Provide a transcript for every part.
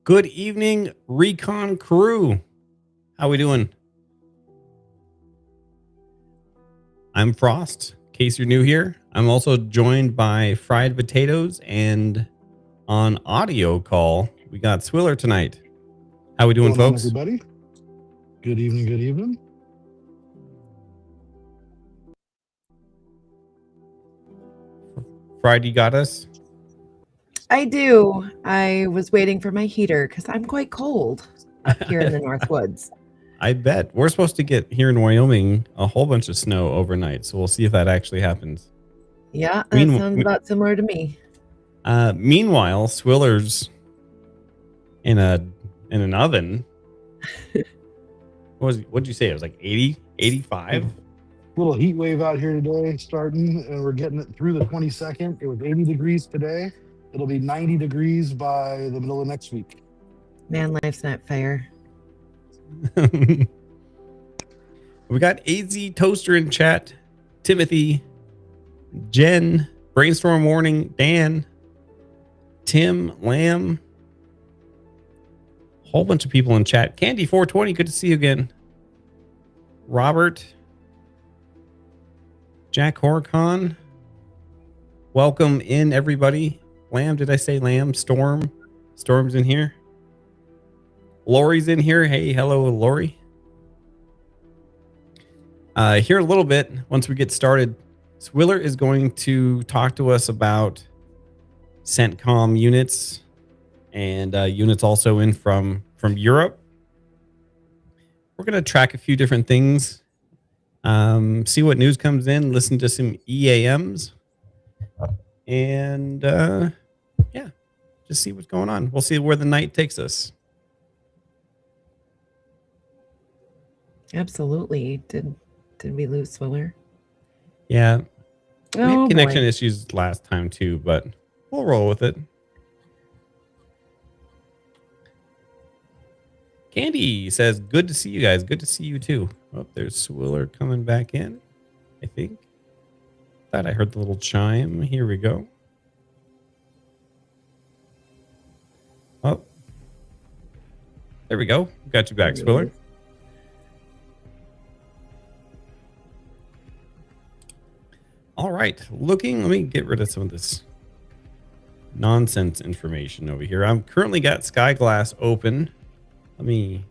Good evening, Recon crew. How we doing? I'm Frost. In case you're new here, I'm also joined by Fried Potatoes, and on audio call, we got Swiller tonight. How we doing, What's going on, folks? everybody? Good evening, good evening. Fried, you got us? I do. I was waiting for my heater because I'm quite cold up here in the North Woods. I bet. We're supposed to get here in Wyoming a whole bunch of snow overnight, so we'll see if that actually happens. Yeah, that sounds about similar to me. Meanwhile, Swiller's in an oven. What'd you say? It was like 80, 85? Little heat wave out here today starting, and we're getting it through the 22nd. It was 80 degrees today. It'll be 90 degrees by the middle of next week. Man, life's not fair. We got AZ Toaster in chat, Timothy, Jen, Brainstorm Warning, Dan, Tim, Lamb, whole bunch of people in chat. Candy 420, good to see you again. Robert, Jack Horcon, welcome in everybody. Lamb, did I say Lamb? Storm's in here. Lori's in here. Hey, hello, Lori. Here a little bit, once we get started, Swiller is going to talk to us about CENTCOM units and units also in from Europe. We're going to track a few different things, see what news comes in, listen to some EAMs, and yeah, just see what's going on. We'll see where the night takes us. Absolutely. Did we lose Swiller? Yeah. We had connection boy. issues last time too, but we'll roll with it. Candy says, good to see you guys. Good to see you too. Oh, there's Swiller coming back in, I think. Thought I heard the little chime. Here we go. Oh. There we go. Got you back, Swiller. All right. Let me get rid of some of this nonsense information over here. I'm currently got Skyglass open. Let me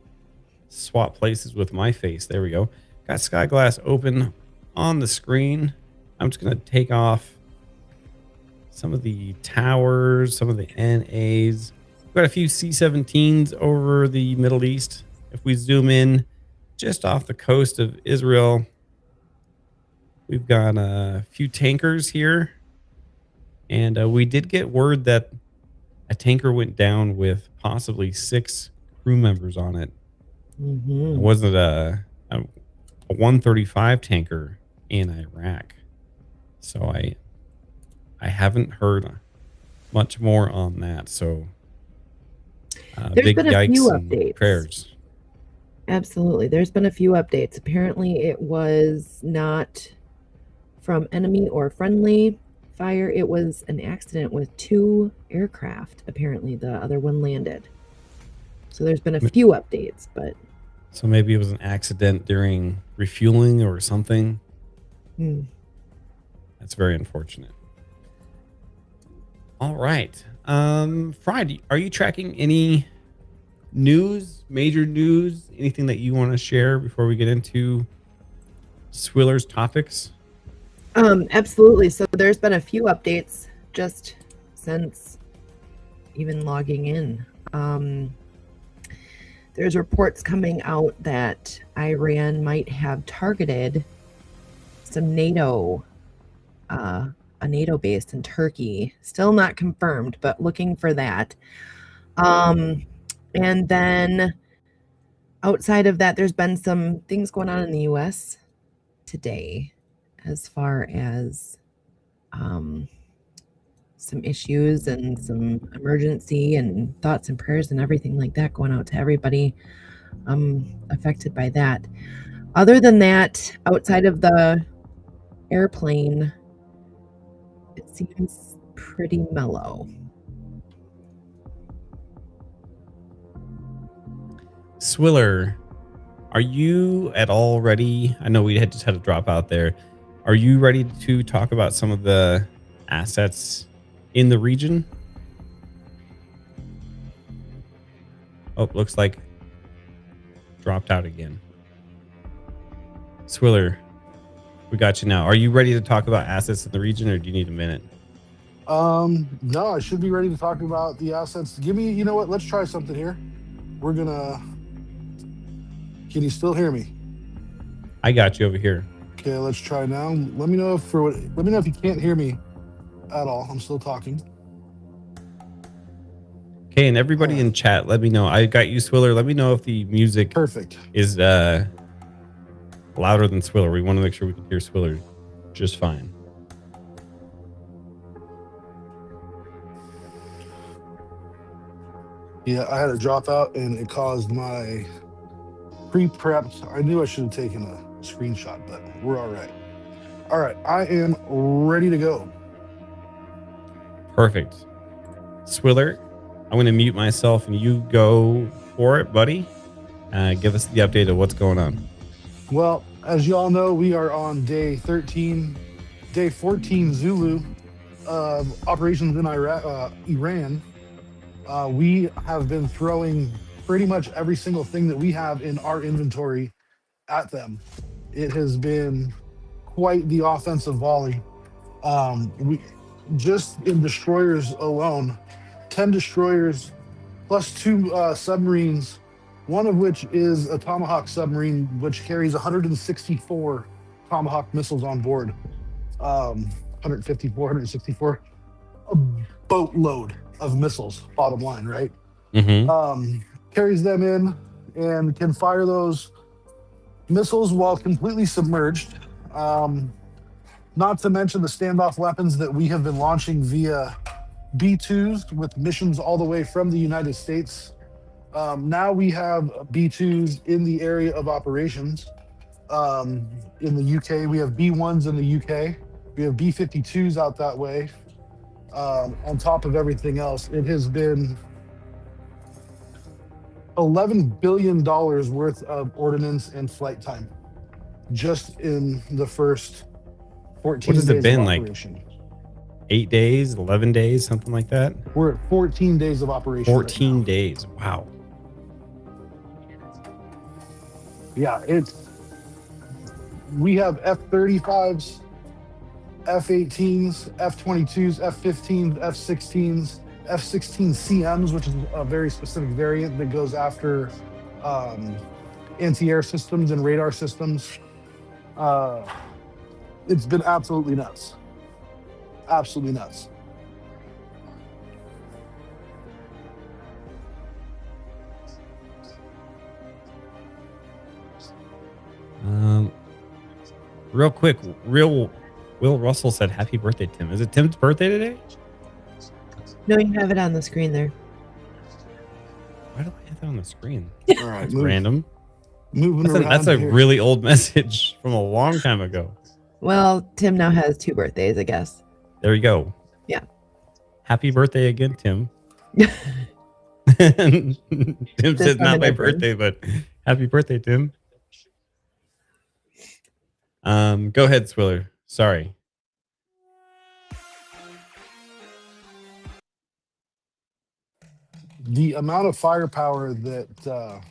swap places with my face. There we go. Got Skyglass open on the screen. I'm just going to take off some of the towers, some of the NAs. We've got a few C-17s over the Middle East. If we zoom in just off the coast of Israel, we've got a few tankers here. And we did get word that a tanker went down with possibly 6 crew members on it. Mm-hmm. It wasn't a 135 tanker in Iraq. So I haven't heard much more on that. So There's big been a yikes few and updates. prayers. Absolutely. There's been a few updates. Apparently it was not from enemy or friendly fire. It was an accident with 2 aircraft. Apparently the other one landed. So there's been a few updates, but So maybe it was an accident during refueling or something. That's very unfortunate. All right. Friday, are you tracking any news, major news, anything that you want to share before we get into Swiller's topics? Absolutely. So there's been a few updates just since even logging in. There's reports coming out that Iran might have targeted some NATO, a NATO base in Turkey. Still not confirmed, but looking for that. And then outside of that, there's been some things going on in the US today as far as some issues and some emergency and thoughts and prayers and everything like that going out to everybody affected by that. Other than that, outside of the airplane, it seems pretty mellow. Swiller, are you at all ready? I know we just had to drop out there. Are you ready to talk about some of the assets in the region? Oh, looks like dropped out again. Swiller, we got you now. Are you ready to talk about assets in the region, or do you need a minute? No, I should be ready to talk about the assets. Give me, you know what? Let's try something here. We're gonna. Can you still hear me? I got you over here. Okay, let's try now. Let me know if let me know if you can't hear me at all. I'm still talking. Okay, and everybody in chat, let me know. I got you, Swiller. Let me know if the music Perfect is louder than Swiller. We want to make sure we can hear Swiller just fine. Yeah, I had a dropout and it caused my pre-prepped. I knew I should have taken a screenshot, but we're all right. All right, I am ready to go. Perfect. Swiller, I'm going to mute myself and you go for it, buddy. Give us the update of what's going on. Well, as you all know, we are on day 13, day 14 Zulu of operations in Iran. We have been throwing pretty much every single thing that we have in our inventory at them. It has been quite the offensive volley. We just in destroyers alone, 10 destroyers plus 2 submarines, one of which is a Tomahawk submarine, which carries 164 Tomahawk missiles on board. 154, 164, a boatload of missiles, bottom line, right? Carries them in and can fire those missiles while completely submerged. Not to mention the standoff weapons that we have been launching via B2s with missions all the way from the United States. Now we have B2s in the area of operations. In the UK, we have B1s in the UK. We have B-52s out that way. On top of everything else, it has been $11 billion worth of ordnance and flight time just in the first 14 What has days it been, of like operation. 8 days, 11 days, something like that? We're at 14 days of operation. 14 right days. Wow. Yeah, we have F-35s, F-18s, F-22s, F-15s, F-16s, F-16CMs, which is a very specific variant that goes after anti-air systems and radar systems. It's been absolutely nuts. Absolutely nuts. Real quick, Will Russell said happy birthday, Tim. Is it Tim's birthday today? No, you have it on the screen there. Why do I have that on the screen? All right, That's random. Moving around. That's a here. really old message from a long time ago. Well, Tim now has 2 birthdays, I guess. There you go. Yeah. Happy birthday again, Tim. Tim says not my birthday, but happy birthday, Tim. Go ahead, Swiller. Sorry. The amount of firepower that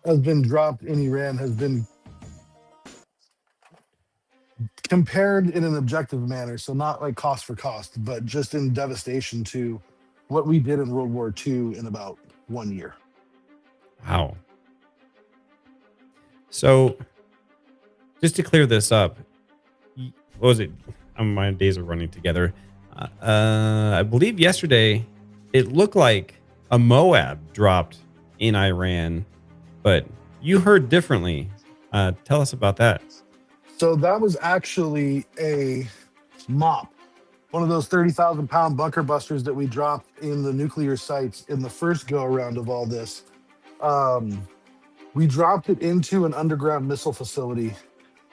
has been dropped in Iran has been compared in an objective manner. So not like cost for cost, but just in devastation to what we did in World War II in about 1 year. Wow. So just to clear this up, what was it? My days are running together. I believe yesterday it looked like a Moab dropped in Iran, but you heard differently. Tell us about that. So that was actually a MOP, one of those 30,000-pound bunker busters that we dropped in the nuclear sites in the first go-around of all this. We dropped it into an underground missile facility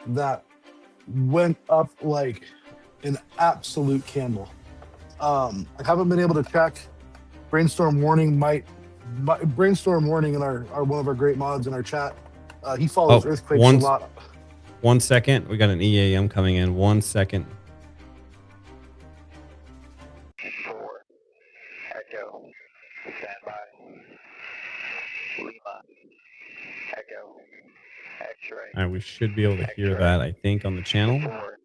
that went up like an absolute candle. I haven't been able to check. Brainstorm warning might Brainstorm Warning in our one of our great mods in our chat. He follows Oh, earthquakes a lot. 1 second. We got an EAM coming in. 1 second. 4, Echo, standby. Lima, Echo, X-ray. All right, we should be able to hear that, I think, on the channel. 4,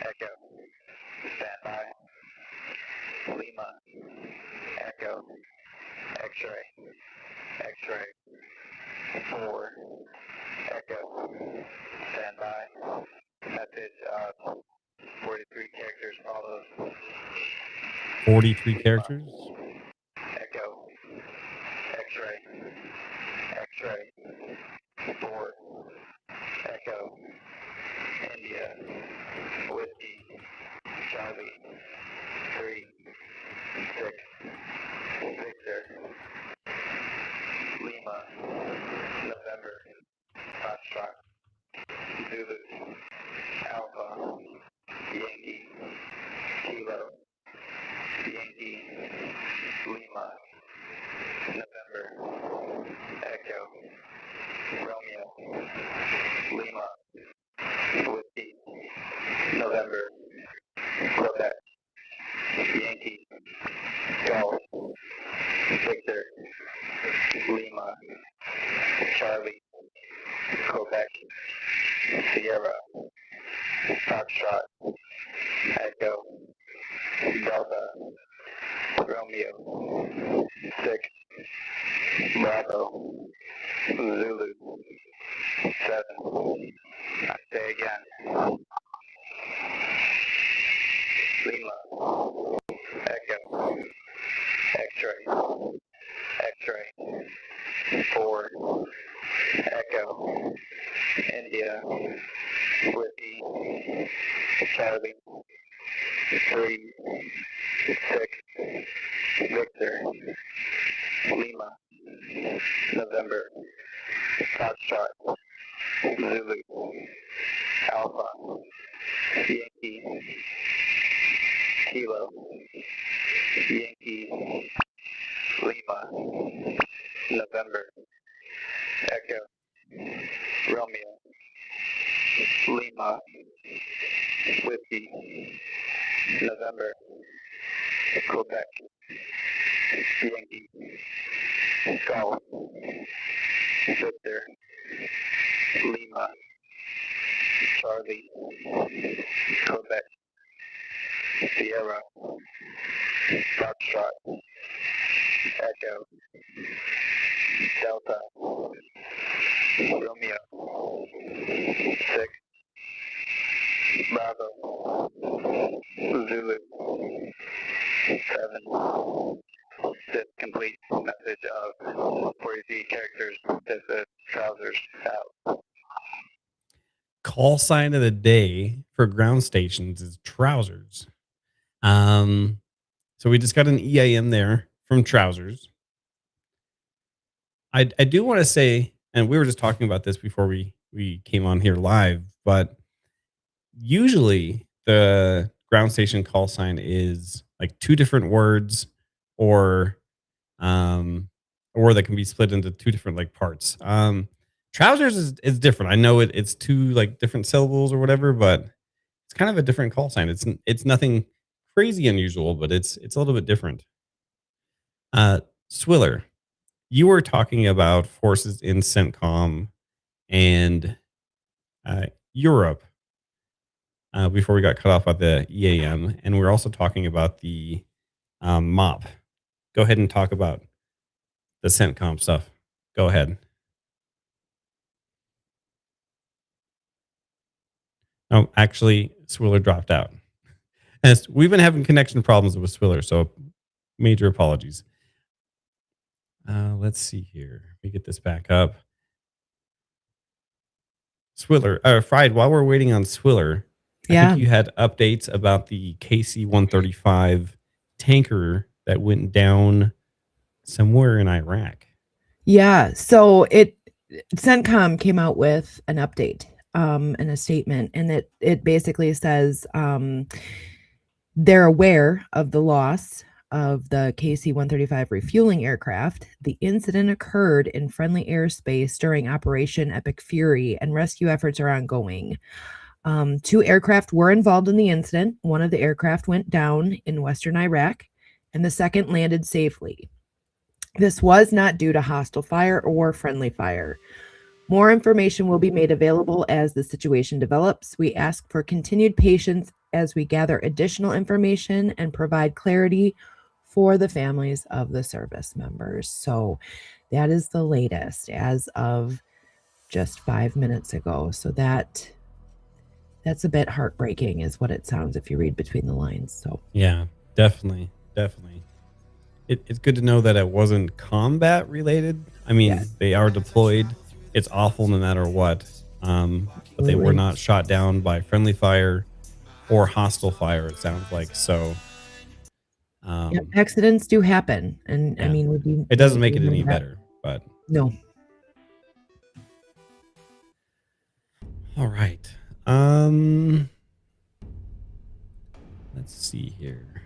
Echo, standby. Lima, Echo, X-ray, X-ray. 4, Echo, standby. Message of 43 characters follows. 43 characters. Echo, X-ray, X-ray. 4, Echo, India, Whiskey, Charlie, 3, 6, Victor, Lima, November, Foxtrot, Zulu, Alpha, Yankee, Kilo, Yankee, Lima, November, Echo, Romeo, Lima, Whiskey, November, Quebec, Yankee, Golf, Victor, Lima, Charlie, Quebec, Sierra, Foxtrot, Echo, Delta, Romeo, 6, Bravo, Zulu, 7. I say again. Lima, Echo, X-ray, X-ray, 4, Echo, India, Whiskey, Charlie, 3, 6, Victor, Lima, November, Foxtrot, Zulu, Alpha, Yankee, Kilo, Yankee, Lima, November, Echo, Romeo, Lima, Whiskey, November, Quebec, Yankee, Golf, Victor, Lima, Charlie, Quebec, Sierra, Foxtrot, Echo, Delta, Romeo, 6, Bravo, Zulu, 7. This complete message of 43 characters. This is trousers out. Call sign of the day for ground stations is trousers. So we just got an EAM there from trousers. I do want to say, and we were just talking about this before we came on here live, but usually the ground station call sign is like 2 different words, or that can be split into 2 different like parts. Trousers is different. I know it's 2 like different syllables or whatever, but it's kind of a different call sign. It's nothing crazy unusual, but it's a little bit different. Swiller, you were talking about forces in CENTCOM and Europe before we got cut off by the EAM, and we're also talking about the MOP. Go ahead and talk about the CENTCOM stuff. Go ahead. Oh, actually, Swiller dropped out. As we've been having connection problems with Swiller, so major apologies. Let's see here. Let me get this back up. Swiller, Fried, while we're waiting on Swiller, I think you had updates about the KC-135 tanker that went down somewhere in Iraq. Yeah. So CENTCOM came out with an update and a statement, and it basically says they're aware of the loss of the KC-135 refueling aircraft. The incident occurred in friendly airspace during Operation Epic Fury, and rescue efforts are ongoing. 2 aircraft were involved in the incident. One of the aircraft went down in western Iraq, and the second landed safely. This was not due to hostile fire or friendly fire. More information will be made available as the situation develops. We ask for continued patience as we gather additional information and provide clarity for the families of the service members. So that is the latest as of just 5 minutes ago. So that's a bit heartbreaking is what it sounds if you read between the lines. So Yeah, definitely. It's good to know that it wasn't combat related. I mean, Yes. they are deployed. It's awful no matter what. But they were Absolutely. not shot down by friendly fire or hostile fire, it sounds like. So Yep, accidents do happen. And I yeah. mean, It doesn't we make it any remember that. better, but No. all right. Let's see here.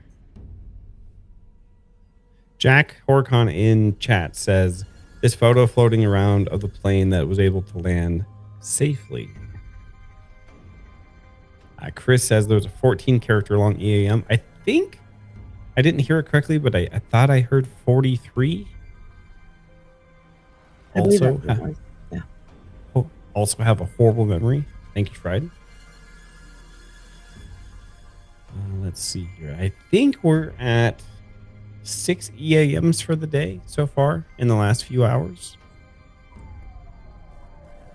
Jack Horcon in chat says this photo floating around of the plane that was able to land safely. Chris says there's a 14 character long EAM. I think I didn't hear it correctly, but I thought I heard 43. I believe Also, that's what it was. Yeah. also have a horrible memory. Thank you, Fried. Let's see here. I think we're at 6 EAMs for the day so far in the last few hours.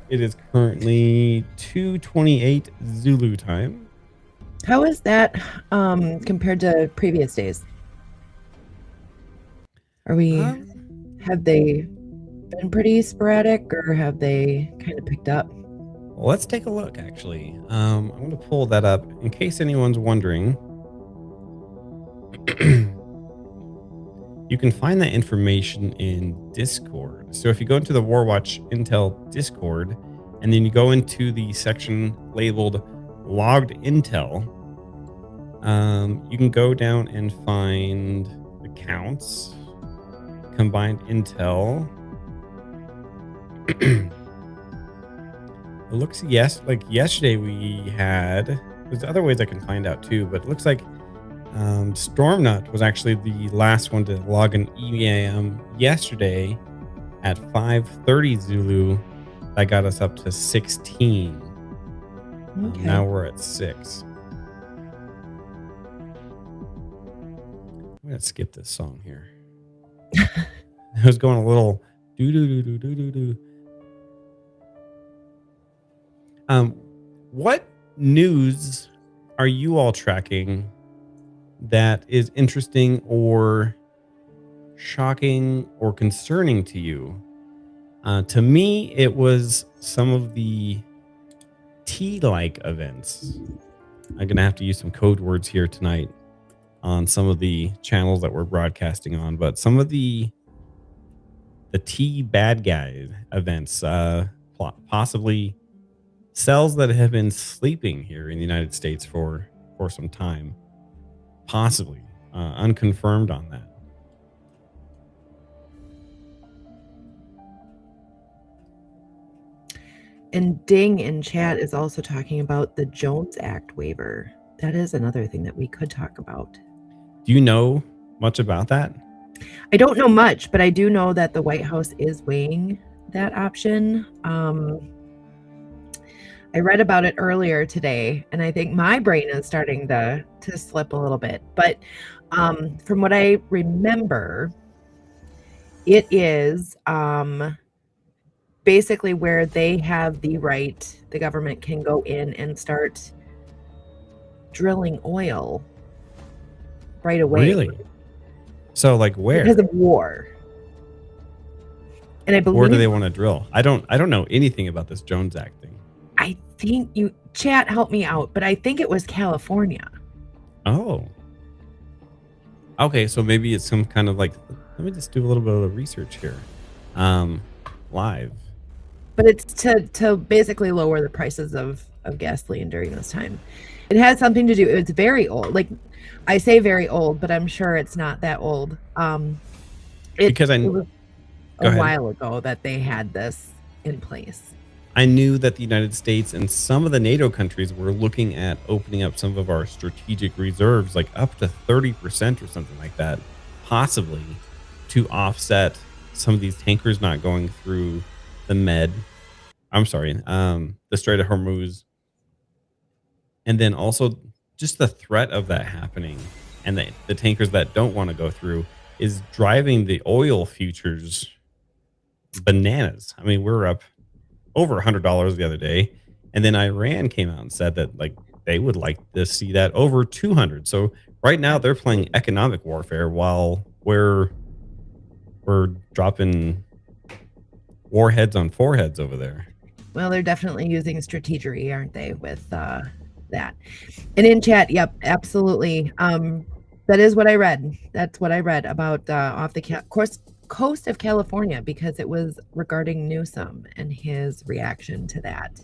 It is currently 2:28 Zulu time. How is that compared to previous days? Are we have they been pretty sporadic or have they kind of picked up? Well, let's take a look, actually. I'm going to pull that up in case anyone's wondering. You can find that information in Discord. So if you go into the Warwatch Intel Discord, and then you go into the section labeled Logged Intel, you can go down and find accounts, Combined Intel. It looks like yesterday we had. There's other ways I can find out too, but it looks like Stormnut was actually the last one to log an EAM yesterday at 5:30 Zulu. That got us up to 16. Okay. Now we're at 6. I'm gonna skip this song here. It was going a little do do do do do do do. What news are you all tracking that is interesting or shocking or concerning to you? To me, it was some of the tea-like events. I'm going to have to use some code words here tonight on some of the channels that we're broadcasting on, but some of the tea bad guy events, possibly cells that have been sleeping here in the United States for some time, possibly unconfirmed on that. And Ding in chat is also talking about the Jones Act waiver. That is another thing that we could talk about. Do you know much about that? I don't know much, but I do know that the White House is weighing that option. I read about it earlier today, and I think my brain is starting to slip a little bit. But from what I remember, it is basically where they have the right, the government can go in and start drilling oil right away. Really? So, like, where? Because of war. And I believe, where do they want to drill? I don't know anything about this Jones Act thing. I think chat help me out, but I think it was California. Oh. Okay, so maybe it's some kind of like, let me just do a little bit of research here. Live. but it's to basically lower the prices of gasoline during this time. It has something to do. It's very old. Like I say, very old, but I'm sure it's not that old. It was Go a ahead. while ago that they had this in place. I knew that the United States and some of the NATO countries were looking at opening up some of our strategic reserves, like up to 30% or something like that, possibly to offset some of these tankers not going through the the Strait of Hormuz. And then also just the threat of that happening and the tankers that don't want to go through is driving the oil futures bananas. I mean, we're up over $100 the other day, and then Iran came out and said that like they would like to see that over 200. So right now they're playing economic warfare while we're dropping warheads on foreheads over there. Well, they're definitely using strategery, aren't they, with that? And in chat, yep, absolutely. That is what I read. That's what I read about off the coast of California, because it was regarding Newsom and his reaction to that.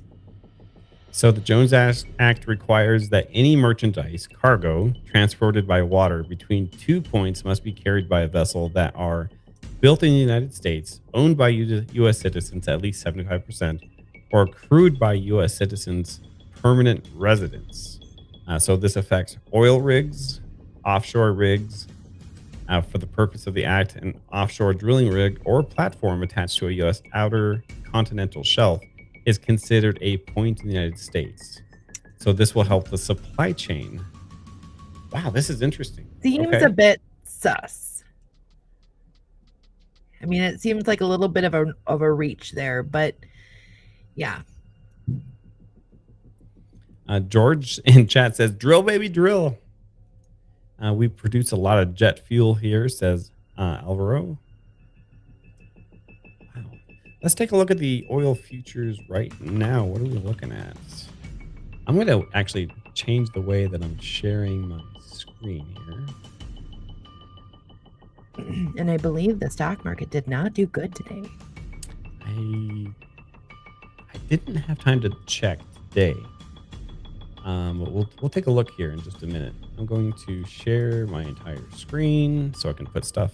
So the Jones Act requires that any merchandise cargo transported by water between 2 points must be carried by a vessel that are built in the United States, owned by U.S. citizens at least 75%, or crewed by U.S. citizens' permanent residents. So this affects oil rigs, offshore rigs, for the purpose of the act, an offshore drilling rig or platform attached to a U.S. outer continental shelf is considered a point in the United States. So this will help the supply chain. Wow, this is interesting. Seems a bit sus. I mean, it seems like a little bit of a reach there, but yeah. George in chat says, "Drill, baby, drill." We produce a lot of jet fuel here, says Alvaro. Wow. Let's take a look at the oil futures right now. What are we looking at? I'm going to actually change the way that I'm sharing my screen here. And I believe the stock market did not do good today. I didn't have time to check today. We'll take a look here in just a minute. I'm going to share my entire screen so I can put stuff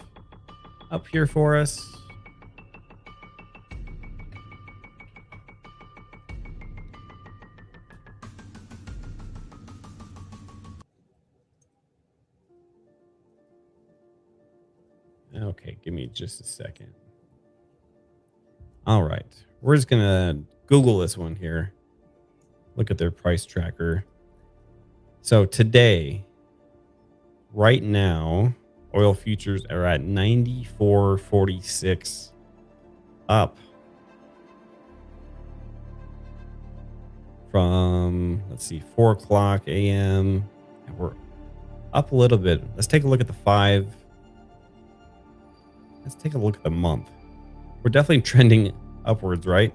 up here for us. Okay, give me just a second. All right, we're just gonna Google this one here. Look at their price tracker. So today, right now, oil futures are at 94.46, up from, let's see, 4 o'clock a.m. And we're up a little bit. Let's take a look at the 5. Let's take a look at the month. We're definitely trending upwards, right?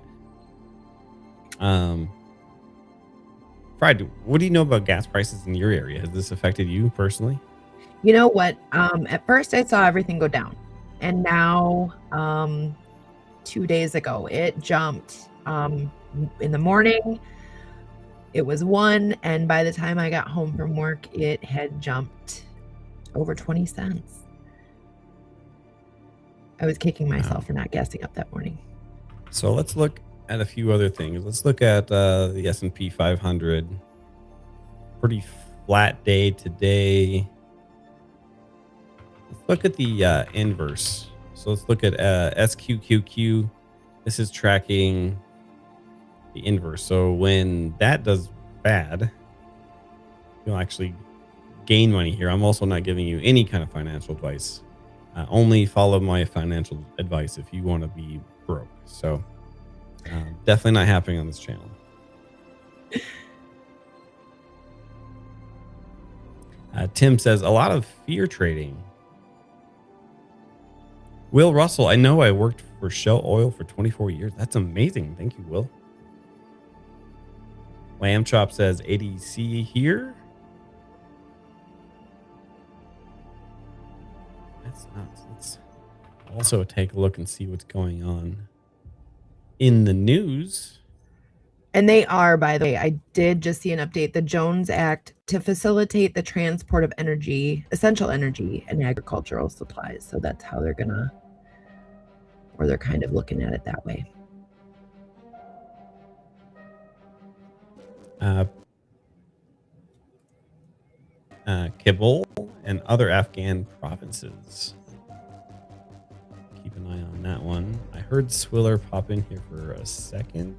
Fried, what do you know about gas prices in your area? Has this affected you personally? You know what? At first I saw everything go down, and now 2 days ago it jumped. In the morning it was 1, and by the time I got home from work it had jumped over 20 cents. I was kicking myself for not gassing up that morning. So let's look at a few other things. Let's look at the S&P 500. Pretty flat day today. Let's look at the inverse. So let's look at SQQQ. This is tracking the inverse. So when that does bad, you'll actually gain money here. I'm also not giving you any kind of financial advice. Only follow my financial advice if you want to be broke. So definitely not happening on this channel. Tim says, a lot of fear trading. Will Russell, I know I worked for Shell Oil for 24 years. That's amazing. Thank you, Will. Lamb Chop says, ADC here. That's nuts. Let's also take a look and see what's going on in the news. And they are, by the way, I did just see an update, the Jones Act to facilitate the transport of energy, essential energy and agricultural supplies. So that's how they're gonna, or they're kind of looking at it that way. Kabul and other Afghan provinces. Keep an eye on that one. I heard Swiller pop in here for a second.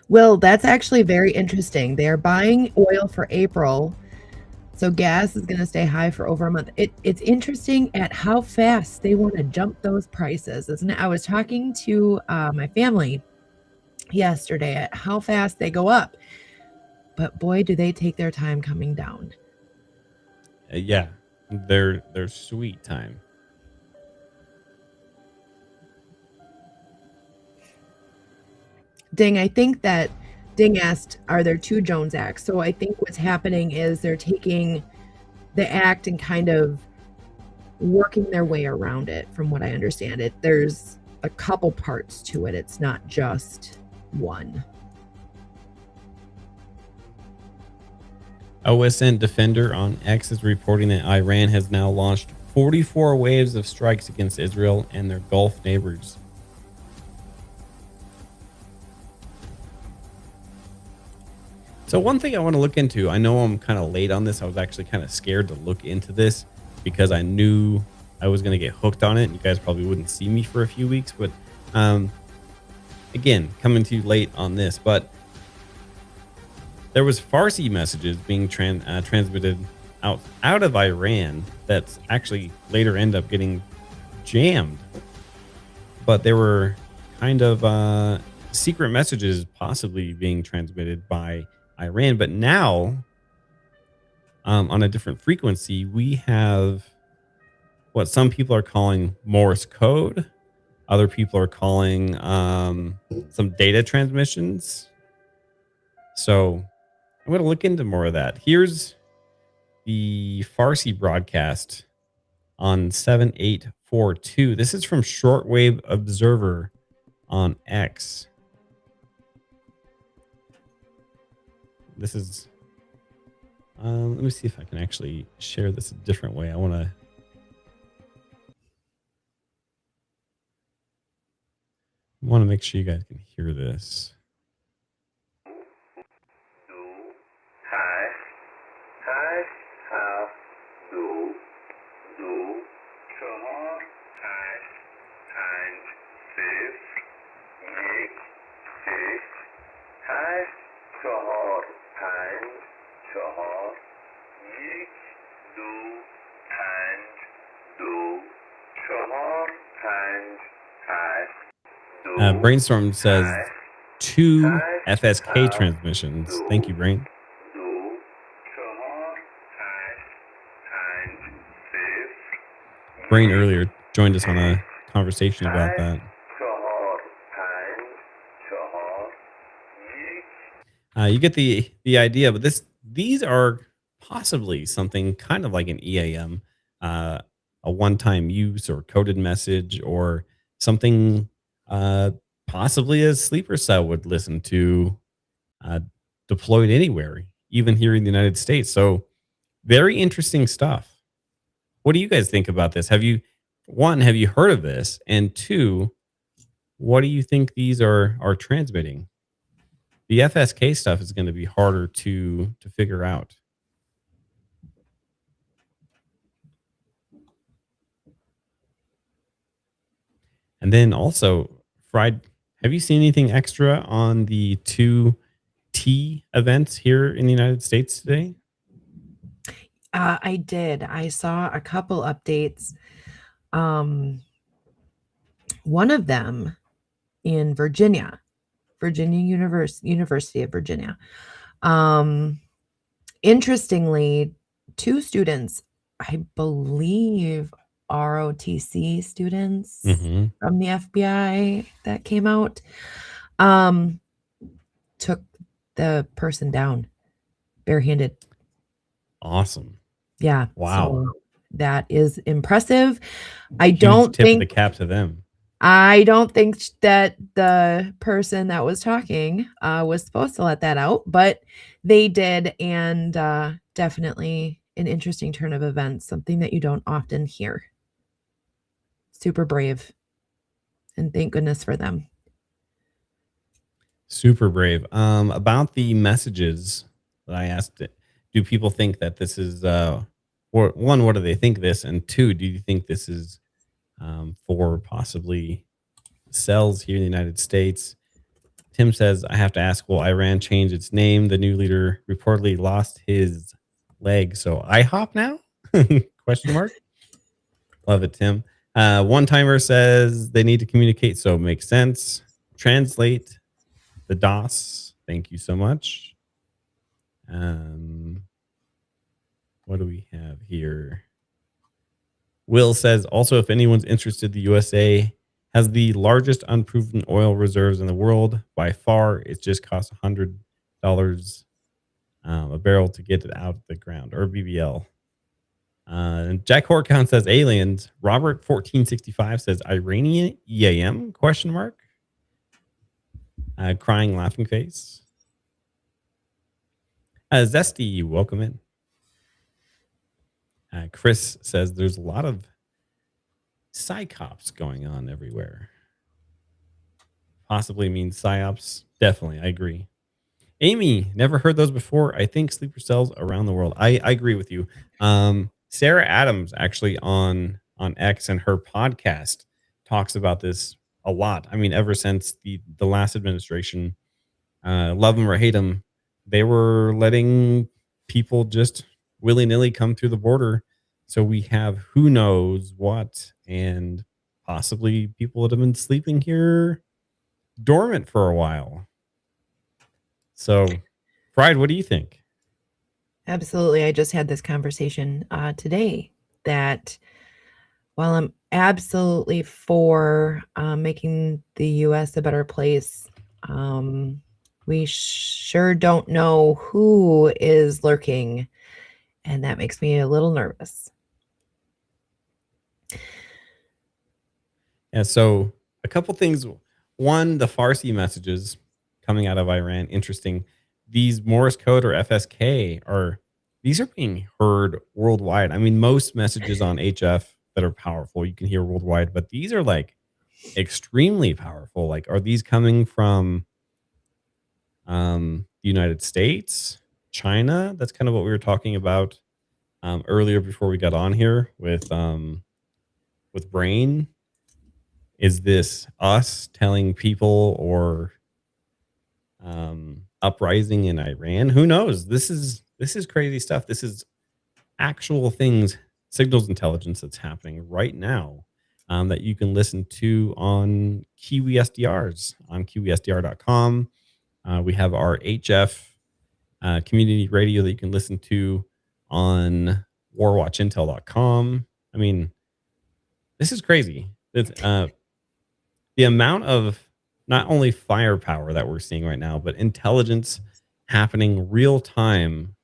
Will, that's actually very interesting. They are buying oil for April, so gas is going to stay high for over a month. It's interesting at how fast they want to jump those prices, isn't it? I was talking to my family yesterday at how fast they go up, but boy, do they take their time coming down. Yeah, they're sweet time. Ding, I think that Ding asked, are there two Jones Acts? So I think what's happening is they're taking the act and kind of working their way around it, from what I understand it. There's a couple parts to it. It's not just one. OSINT Defender on X is reporting that Iran has now launched 44 waves of strikes against Israel and their Gulf neighbors. So one thing I want to look into, I know I'm kind of late on this. I was actually kind of scared to look into this because I knew I was going to get hooked on it. And you guys probably wouldn't see me for a few weeks. But again, coming to you late on this. But there was Farsi messages being transmitted out of Iran that's actually later end up getting jammed. But there were kind of secret messages possibly being transmitted by Iran. But now, on a different frequency, we have what some people are calling Morse code. Other people are calling some data transmissions. So I'm going to look into more of that. Here's the Farsi broadcast on 7842. This is from Shortwave Observer on X. This is, let me see if I can actually share this a different way. I want to make sure you guys can hear this. Brainstorm says 2 FSK transmissions. Thank you, Brain. Brain earlier joined us on a conversation about that. You get the idea, but these are possibly something kind of like an EAM, a one-time use or coded message, or something possibly a sleeper cell would listen to, deployed anywhere, even here in the United States. So very interesting stuff. What do you guys think about this? Have you heard of this? And two, what do you think these are transmitting? The FSK stuff is going to be harder to figure out. And then also, Fried, have you seen anything extra on the 2T events here in the United States today? I did. I saw a couple updates. One of them in Virginia University of Virginia. Interestingly, 2 students, I believe ROTC students from the FBI that came out, took the person down barehanded. Awesome. Yeah. Wow. So that is impressive. I Huge don't tip of the think cap to them. I don't think that the person that was talking was supposed to let that out, but they did, and definitely an interesting turn of events, something that you don't often hear. Super brave, and thank goodness for them. Super brave. About the messages that I asked, do people think that this is or one, what do they think this? And two, do you think this is for possibly cells here in the United States? Tim says, I have to ask, will Iran change its name? The new leader reportedly lost his leg. So IHOP now? Question mark. Love it, Tim. One timer says they need to communicate, so it makes sense. Translate the DOS. Thank you so much. What do we have here? Will says, also, if anyone's interested, the USA has the largest unproven oil reserves in the world by far. It just costs $100 a barrel to get it out of the ground, or BBL. And Jack Horcount says aliens. Robert 1465 says Iranian EAM? Question mark. Crying laughing face. Zesty, welcome in. Chris says there's a lot of psychops going on everywhere. Possibly means psyops. Definitely, I agree. Amy, never heard those before. I think sleeper cells around the world. I agree with you. Sarah Adams actually on X and her podcast talks about this a lot. I mean, ever since the last administration, love them or hate them, they were letting people just willy-nilly come through the border. So we have who knows what, and possibly people that have been sleeping here dormant for a while. So, Pride, what do you think? Absolutely. I just had this conversation today that while I'm absolutely for making the U.S. a better place, we sure don't know who is lurking, and that makes me a little nervous. Yeah, so a couple things. One, the Farsi messages coming out of Iran, interesting. These Morse code or FSK these are being heard worldwide. I mean, most messages on HF that are powerful you can hear worldwide, but these are like extremely powerful. Like, are these coming from the United States, China? That's kind of what we were talking about earlier before we got on here with Brain. Is this us telling people or uprising in Iran? Who knows? This is crazy stuff. This is actual things, signals intelligence that's happening right now that you can listen to on Kiwi SDRs on kiwisdr.com. We have our HF community radio that you can listen to on warwatchintel.com. I mean, this is crazy. It's, the amount of not only firepower that we're seeing right now, but intelligence happening real time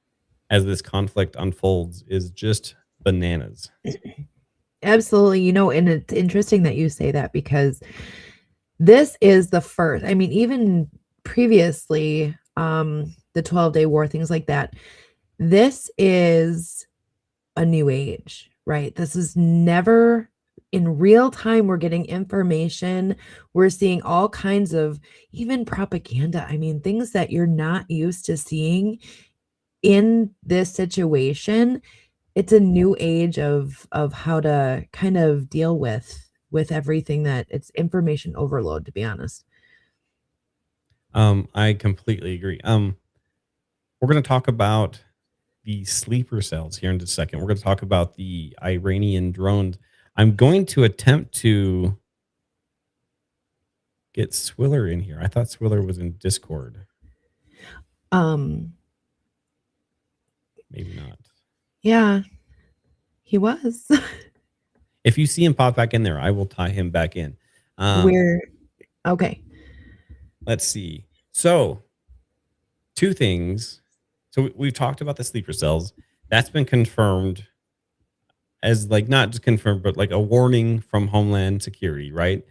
as this conflict unfolds is just bananas. Absolutely. And it's interesting that you say that, because this is the first. I mean, even previously, the 12-day war, things like that. This is a new age, right? This is never in real time. We're getting information. We're seeing all kinds of even propaganda. I mean, things that you're not used to seeing in this situation. It's a new age of how to kind of deal with everything, that it's information overload, to be honest. I completely agree. We're going to talk about the sleeper cells here in just a second. We're going to talk about the Iranian drones. I'm going to attempt to get Swiller in here. I thought Swiller was in Discord. Maybe not. Yeah, he was. If you see him pop back in there, I will tie him back in. Okay. Let's see. So, two things. So we've talked about the sleeper cells. That's been confirmed as like not just confirmed, but like a warning from Homeland Security, right?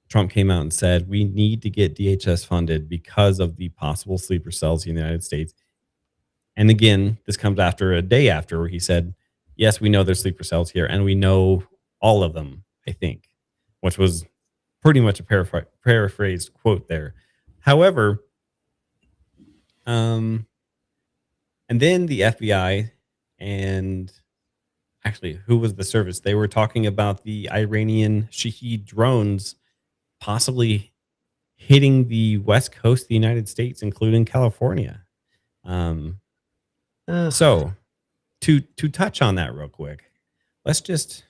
Trump came out and said we need to get DHS funded because of the possible sleeper cells in the United States. And again, this comes after a day after where he said, yes, we know there's sleeper cells here and we know all of them, I think, which was pretty much a paraphrased quote there. However, and then the FBI and actually, who was the service? They were talking about the Iranian Shahed drones possibly hitting the west coast of the United States, including California. Ugh. So to touch on that real quick, let's just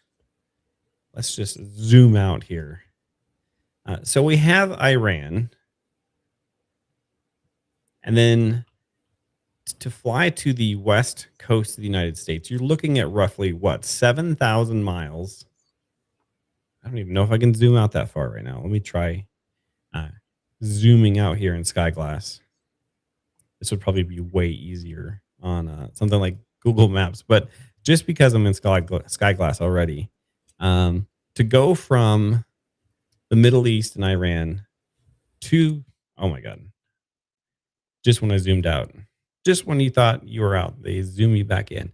zoom out here. So we have Iran, and then to fly to the west coast of the United States, you're looking at roughly what, 7,000 miles. I don't even know if I can zoom out that far right now. Let me try zooming out here in Skyglass. This would probably be way easier on something like Google Maps, but just because I'm in Skyglass already, to go from the Middle East and Iran to, oh my God, just when I zoomed out, just when you thought you were out, they zoom you back in.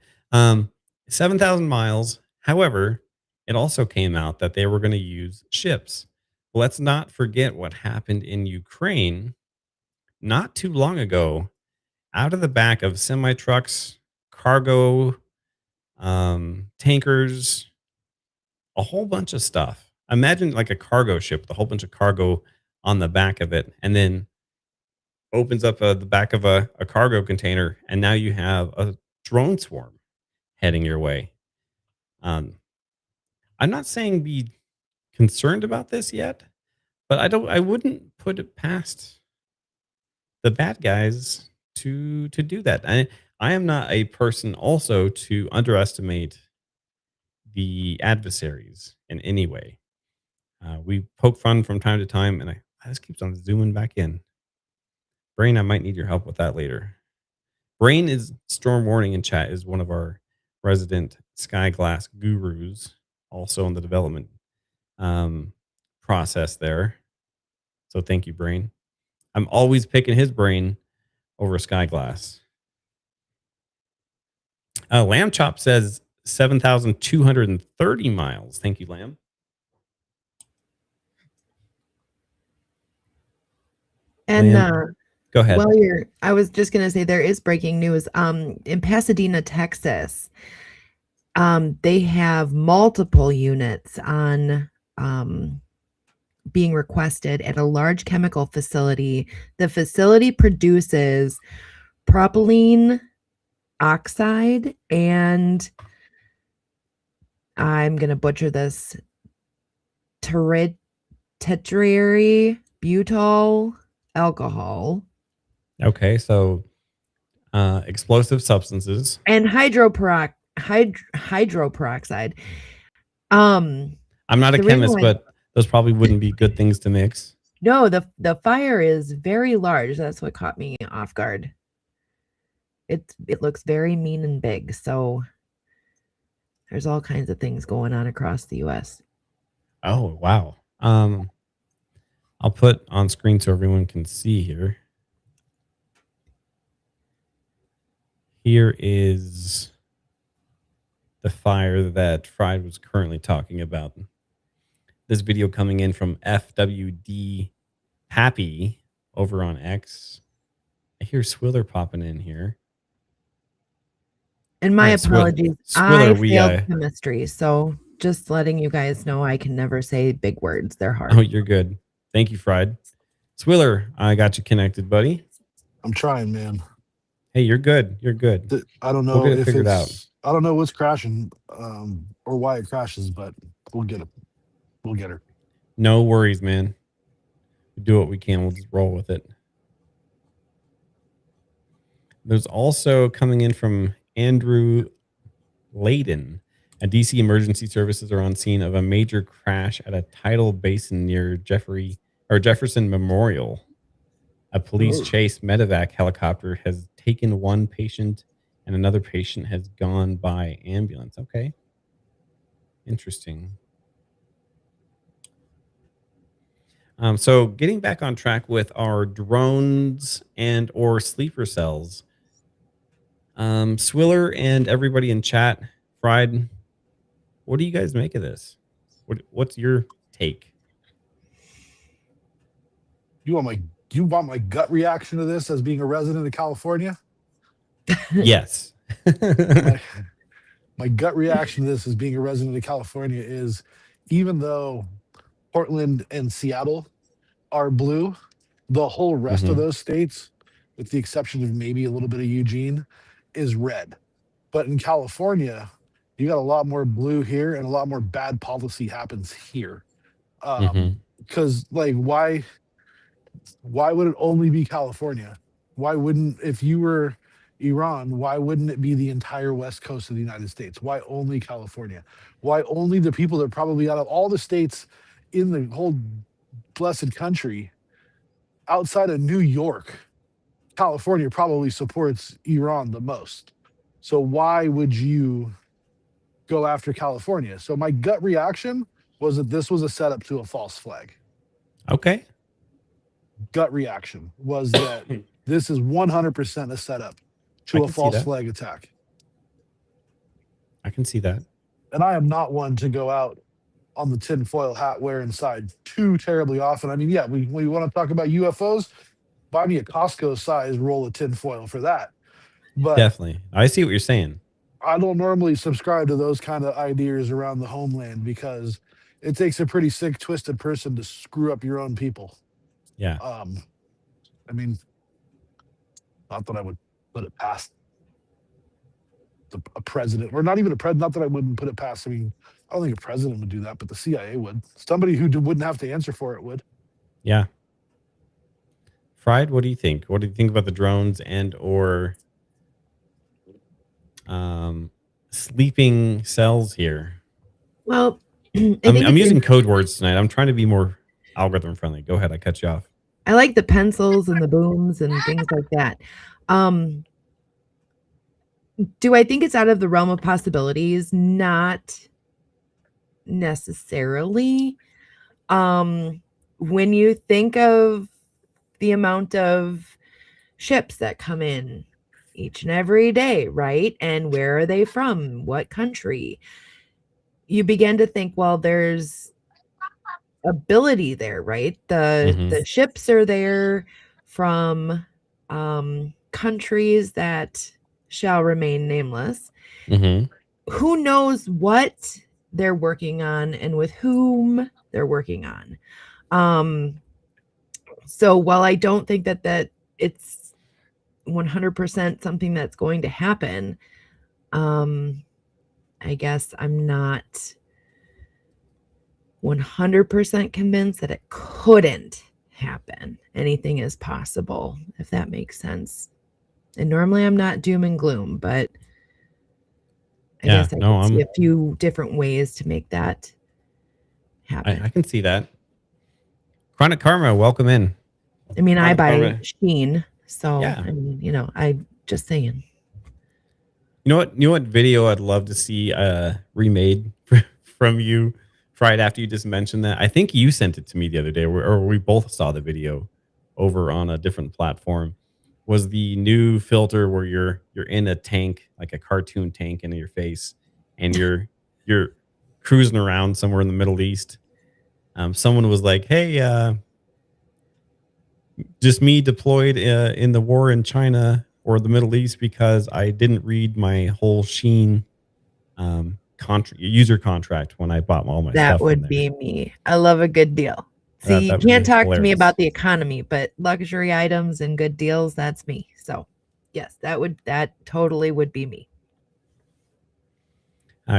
7,000 miles. However, it also came out that they were going to use ships. Let's not forget what happened in Ukraine not too long ago. Out of the back of semi trucks, cargo, tankers, a whole bunch of stuff. Imagine like a cargo ship with a whole bunch of cargo on the back of it, and then opens up the back of a cargo container, and now you have a drone swarm heading your way. I'm not saying be concerned about this yet, but I wouldn't put it past the bad guys to do that. I am not a person also to underestimate the adversaries in any way. We poke fun from time to time, and this keeps on zooming back in. Brain, I might need your help with that later. Brain is storm warning in chat is one of our resident Skyglass gurus, also in the development process there. So thank you, Brain. I'm always picking his brain over Skyglass. Lamb Chop says 7,230 miles. Thank you, Lamb. And go ahead. Well, I was just going to say there is breaking news. In Pasadena, Texas, they have multiple units on being requested at a large chemical facility. The facility produces propylene oxide and I'm going to butcher this, tetrary butyl alcohol. Okay, so explosive substances and hydroperoxide. I'm not a chemist, but those probably wouldn't be good things to mix. No, the fire is very large. That's what caught me off guard. It looks very mean and big. So there's all kinds of things going on across the U.S. Oh, wow. I'll put on screen so everyone can see here. Here is the fire that Fried was currently talking about. This video coming in from FWD Happy over on X. I hear Swiller popping in here. And my apologies. I failed chemistry, so just letting you guys know I can never say big words. They're hard. Oh, you're good. Thank you, Fried. Swiller, I got you connected, buddy. I'm trying, man. Hey, you're good. You're good. I don't know we'll get it figured out. I don't know what's crashing or why it crashes, but we'll get it. We'll get her. No worries, man. We do what we can. We'll just roll with it. There's also coming in from Andrew Layden. DC emergency services are on scene of a major crash at a tidal basin near Jefferson Memorial. A police chase medevac helicopter has taken one patient and another patient has gone by ambulance. Okay. Interesting. So getting back on track with our drones and or sleeper cells, Swiller and everybody in chat, Fried, what do you guys make of this? What's your take? You want my gut reaction to this as being a resident of California? Yes. my my gut reaction to this as being a resident of California is, even though Portland and Seattle are blue, the whole rest of Mhm. those states, with the exception of maybe a little bit of Eugene, is red. But in California, you got a lot more blue here, and a lot more bad policy happens here. Mhm. Because like, why would it only be California? Why wouldn't, if you were Iran, why wouldn't it be the entire west coast of the United States? Why only California? Why only the people that probably, out of all the states in the whole blessed country, outside of New York, California probably supports Iran the most. So why would you go after California? So my gut reaction was that this was a setup to a false flag. Okay. Gut reaction was that this is 100% a setup I to a can see false that. flag attack. I can see that. And I am not one to go out on the tinfoil hat wearing side too terribly often. I mean, yeah, we want to talk about UFOs, buy me a Costco size roll of tinfoil for that. But Definitely. I see what you're saying. I don't normally subscribe to those kind of ideas around the homeland, because it takes a pretty sick, twisted person to screw up your own people. Yeah. I mean, not that I would put it past a president, or not even a president. Not that I wouldn't put it past. I mean, I don't think a president would do that, but the CIA would. Somebody who wouldn't have to answer for it would. Yeah. Fried, what do you think? What do you think about the drones and or sleeping cells here? Well, I I'm think it's using code words tonight. I'm trying to be more algorithm friendly. Go ahead. I cut you off. I like the pencils and the booms and things like that. Do I think it's out of the realm of possibilities? Not necessarily. When you think of the amount of ships that come in each and every day, right? And where are they from? What country? You begin to think, well, there's ability there, right? The ships are there from countries that shall remain nameless. Who knows what they're working on and with whom they're working on. So while I don't think that it's 100% something that's going to happen, I guess I'm not 100% convinced that it couldn't happen. Anything is possible, if that makes sense. And normally I'm not doom and gloom, but I guess I can see a few different ways to make that happen. I can see that. Chronic Karma, welcome in. I mean, I buy Sheen, so yeah. I mean, I'm just saying. You know what video I'd love to see remade from you right after you just mentioned that? I think you sent it to me the other day, or we both saw the video over on a different platform. Was the new filter where you're in a tank, like a cartoon tank in your face, and you're cruising around somewhere in the Middle East. Someone was like, "Hey, just me deployed in the war in China or the Middle East because I didn't read my whole Sheen user contract when I bought all my stuff." That would be me. I love a good deal. See, you can't talk to me about the economy, but luxury items and good deals, that's me. So yes, that totally would be me.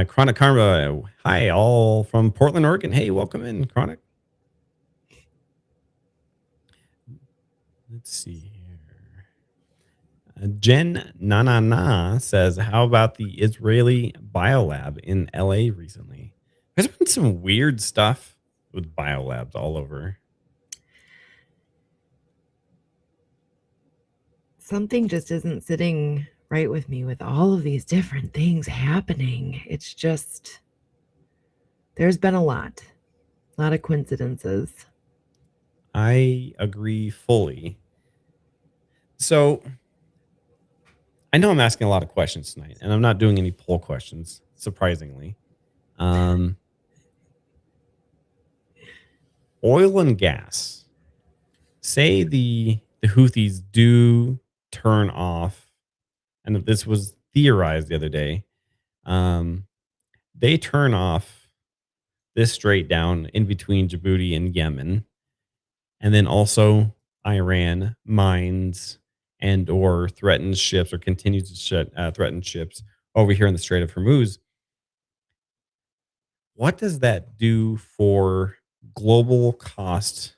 Chronic Karma, hi, all from Portland, Oregon. Hey, welcome in, Chronic. Let's see here. Jen Na says, how about the Israeli biolab in LA recently? There's been some weird stuff with biolabs all over. Something just isn't sitting right with me with all of these different things happening. It's just, there's been a lot of coincidences. I agree fully. So I know I'm asking a lot of questions tonight, and I'm not doing any poll questions, surprisingly. Um, Oil and gas. Say the Houthis do turn off, and this was theorized the other day. Um, they turn off this straight down in between Djibouti and Yemen, and then also Iran mines and or threatens ships or continues to threaten ships over here in the Strait of Hormuz. What does that do for global cost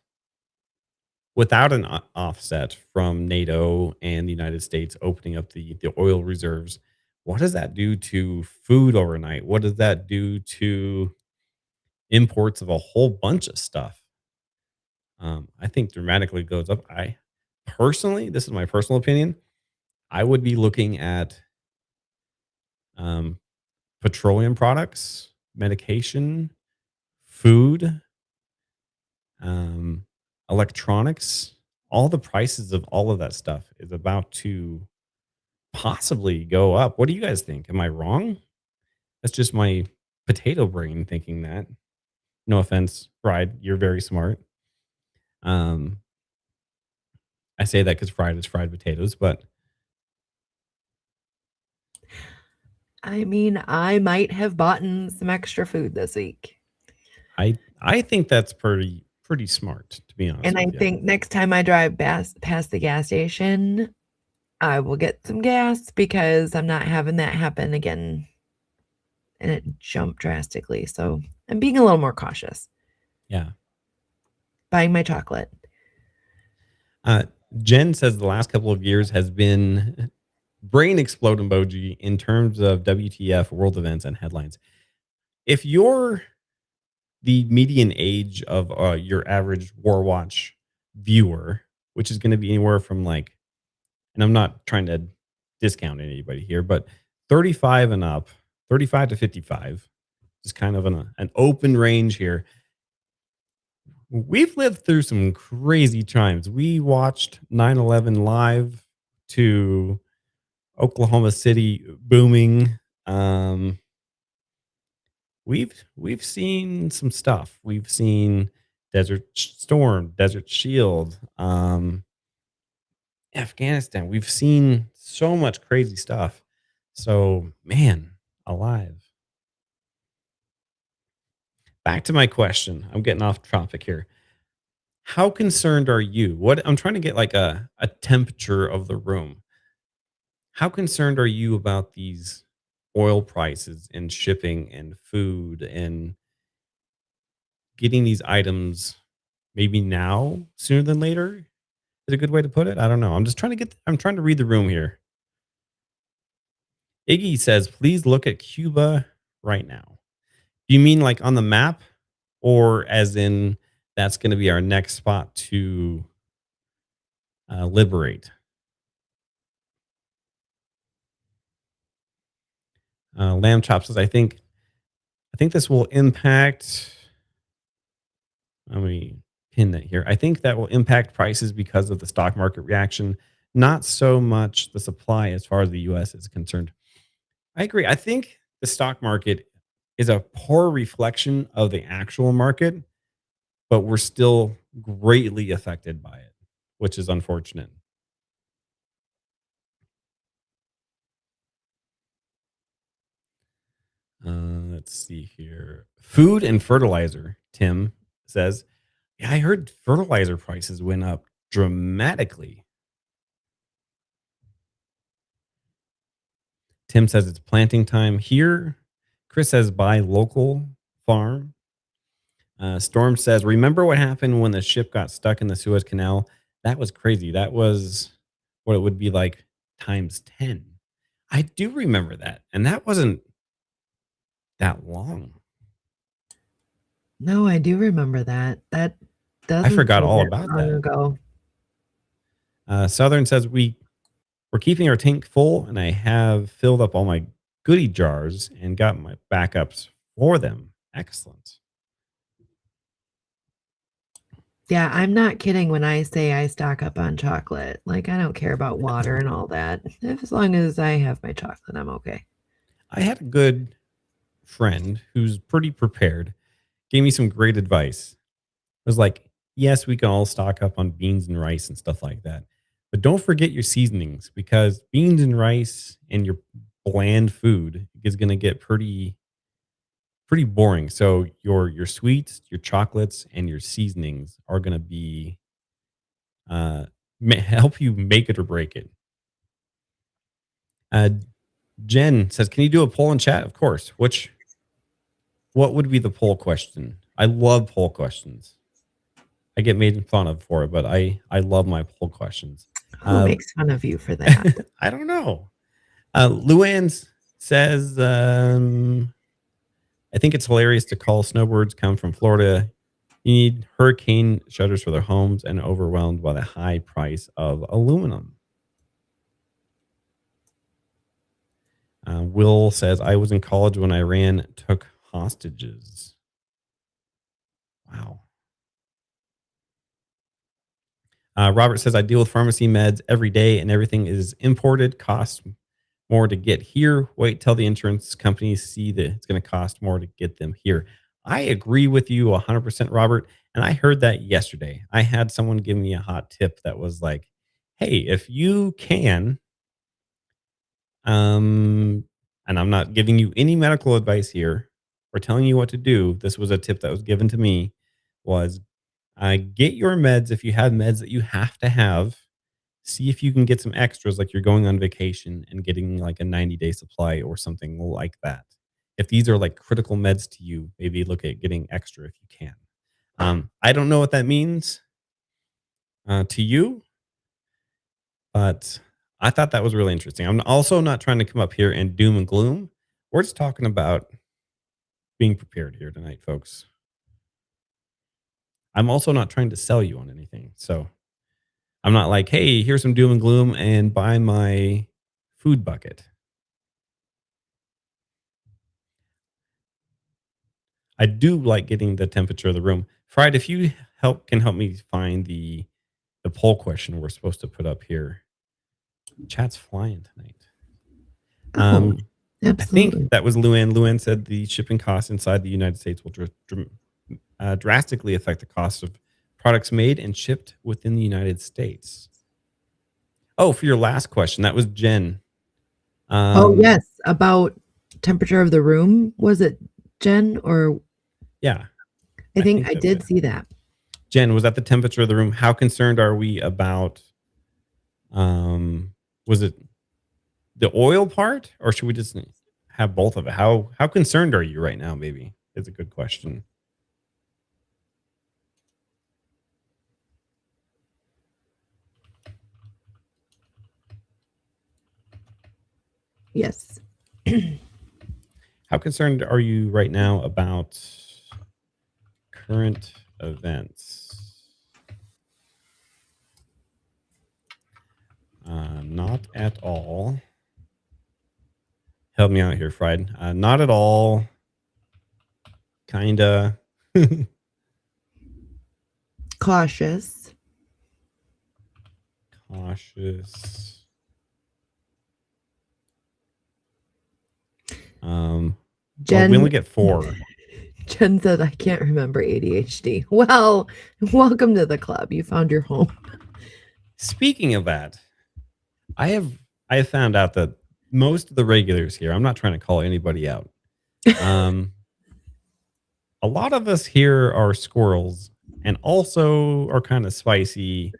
without an offset from NATO and the United States opening up the oil reserves? What does that do to food overnight? What does that do to imports of a whole bunch of stuff? I think dramatically goes up. I personally, this is my personal opinion, I would be looking at um, petroleum products, medication, food, um, electronics. All the prices of all of that stuff is about to possibly go up. What do you guys think? Am I wrong? That's just my potato brain thinking that. No offense, Fried. You're very smart. Um, I say that because fried is fried potatoes, but I mean, I might have bought some extra food this week. I think that's pretty smart, to be honest And I with you. think next time I drive past the gas station, I will get some gas because I'm not having that happen again. And it jumped drastically. So I'm being a little more cautious. Yeah. Buying my chocolate. Jen says the last couple of years has been brain explode emoji in terms of WTF world events and headlines. If you're the median age of your average War Watch viewer, which is going to be anywhere from like, and I'm not trying to discount anybody here, but 35 and up, 35 to 55, is kind of an open range here. We've lived through some crazy times. We watched 9/11 live to Oklahoma City booming. Um, we've seen some stuff. We've seen Desert Storm, Desert Shield, Afghanistan. We've seen so much crazy stuff. So, man, alive. Back to my question. I'm getting off topic here. How concerned are you? What I'm trying to get like a temperature of the room. How concerned are you about these oil prices and shipping and food and getting these items maybe now sooner than later? Is a good way to put it? I don't know. I'm trying to read the room here. Iggy says, please look at Cuba right now. Do you mean like on the map or as in that's going to be our next spot to liberate? Lamb Chop says, I think this will impact. Let me pin that here. I think that will impact prices because of the stock market reaction, not so much the supply as far as the US is concerned. I agree. I think the stock market is a poor reflection of the actual market, but we're still greatly affected by it, which is unfortunate. Let's see here. Food and fertilizer, Tim says. Yeah, I heard fertilizer prices went up dramatically. Tim says it's planting time here. Chris says buy local farm. Storm says, remember what happened when the ship got stuck in the Suez Canal? That was crazy. That was what it would be like times 10. I do remember that. And that wasn't that long. No, I do remember that. That doesn't I forgot seem all that about long that. ago. Southern says we're We're keeping our tank full, and I have filled up all my goodie jars and got my backups for them. Excellent. Yeah, I'm not kidding when I say I stock up on chocolate. Like, I don't care about water and all that. As long as I have my chocolate, I'm okay. I had a good friend who's pretty prepared, gave me some great advice. It was like, yes, we can all stock up on beans and rice and stuff like that. But don't forget your seasonings, because beans and rice and your bland food is going to get pretty boring. So your sweets, your chocolates, and your seasonings are going to be help you make it or break it. Uh, Jen says, "Can you do a poll in chat?" Of course. What would be the poll question? I love poll questions. I get made fun of for it, but I love my poll questions. Who makes fun of you for that? I don't know. Luann says, I think it's hilarious to call snowbirds come from Florida. You need hurricane shutters for their homes and overwhelmed by the high price of aluminum. Will says, I was in college when Iran took hostages. Wow. Robert says, I deal with pharmacy meds every day and everything is imported, costs more to get here. Wait till the insurance companies see that it's going to cost more to get them here. I agree with you 100%, Robert. And I heard that yesterday. I had someone give me a hot tip that was like, hey, if you can, and I'm not giving you any medical advice here or telling you what to do. This was a tip that was given to me was get your meds. If you have meds that you have to have, see if you can get some extras, like you're going on vacation and getting like a 90-day supply or something like that. If these are like critical meds to you, maybe look at getting extra if you can. I don't know what that means to you, but I thought that was really interesting. I'm also not trying to come up here and doom and gloom. We're just talking about being prepared here tonight, folks. I'm also not trying to sell you on anything. So I'm not like, hey, here's some doom and gloom and buy my food bucket. I do like getting the temperature of the room. Fried, if you can help me find the poll question we're supposed to put up here. Chat's flying tonight. Oh, I absolutely. think that was Luann. Luann said the shipping costs inside the United States will drastically affect the cost of products made and shipped within the United States. Oh, for your last question, that was Jen. Yes, about temperature of the room. Was it Jen or? Yeah. I think I did see that. Jen, was that the temperature of the room? How concerned are we about, was it the oil part, or should we just have both of it? How concerned are you right now? Maybe is a good question. Yes. How concerned are you right now about current events? Not at all. Help me out here, Fried. Not at all. Kinda. Cautious. Cautious. Jen, we only get 4. Jen said, I can't remember ADHD. Well, welcome to the club. You found your home. Speaking of that, I have found out that most of the regulars here, I'm not trying to call anybody out. A lot of us here are squirrels and also are kind of spicy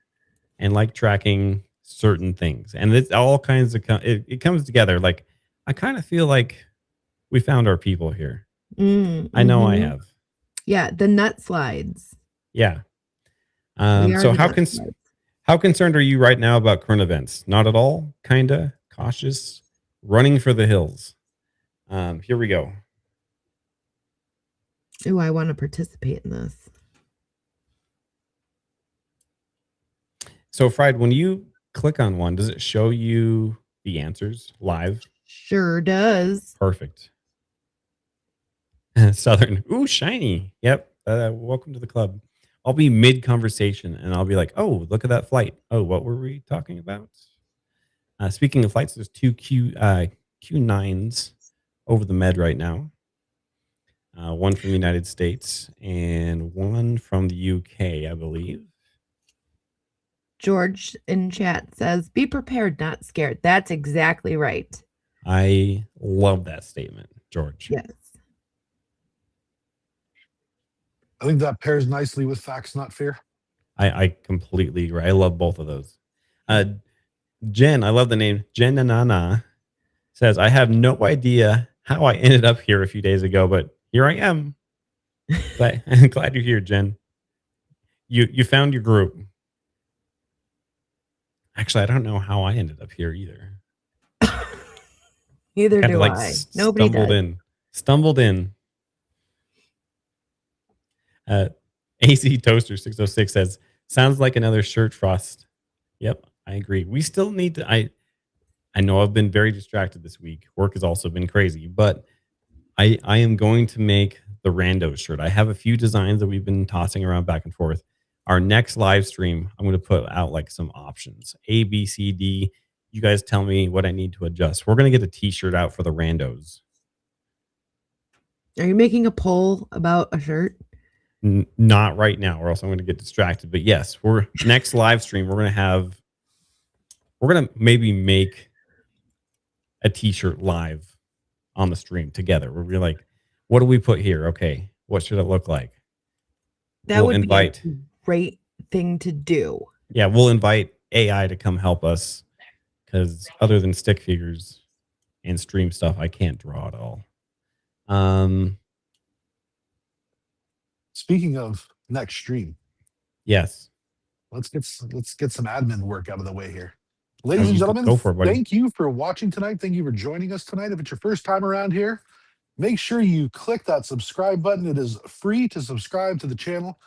and like tracking certain things. And it's all kinds of, it comes together. Like, I kind of feel like we found our people here. I know I have. Yeah, the nut slides. Yeah. So how concerned are you right now about current events? Not at all. Kinda cautious. Running for the hills. Here we go. Oh, I want to participate in this. So, Fried, when you click on one, does it show you the answers live? Sure does. Perfect. Southern. Ooh, shiny. Yep. Welcome to the club. I'll be mid conversation and I'll be like, oh, look at that flight. Oh, what were we talking about? Speaking of flights, there's two Q9s over the med right now. One from the United States and one from the UK, I believe. George in chat says, be prepared, not scared. That's exactly right. I love that statement, George. Yes. I think that pairs nicely with facts, not fear. I completely agree. I love both of those. Jen, I love the name. Jen Nanana says, I have no idea how I ended up here a few days ago, but here I am. Glad you're here, Jen. You found your group. Actually, I don't know how I ended up here either. Neither do I. Nobody does. Stumbled in. AC Toaster 606 says, sounds like another shirt frost. Yep, I agree. We still need to. I know I've been very distracted this week. Work has also been crazy, but I am going to make the rando shirt. I have a few designs that we've been tossing around back and forth. Our next live stream, I'm going to put out like some options. A, B, C, D. You guys tell me what I need to adjust. We're going to get a t-shirt out for the randos. Are you making a poll about a shirt? Not right now, or else I'm going to get distracted. But yes, we're next live stream. We're going to maybe make a t-shirt live on the stream together. We're like, what do we put here? Okay, what should it look like? That would be a great thing to do. Yeah, we'll invite AI to come help us because other than stick figures and stream stuff, I can't draw at all. Speaking of next stream, yes, let's get some admin work out of the way here. Ladies and gentlemen, thank you for watching tonight. Thank you for joining us tonight. If it's your first time around here, make sure you click that subscribe button. It is free to subscribe to the channel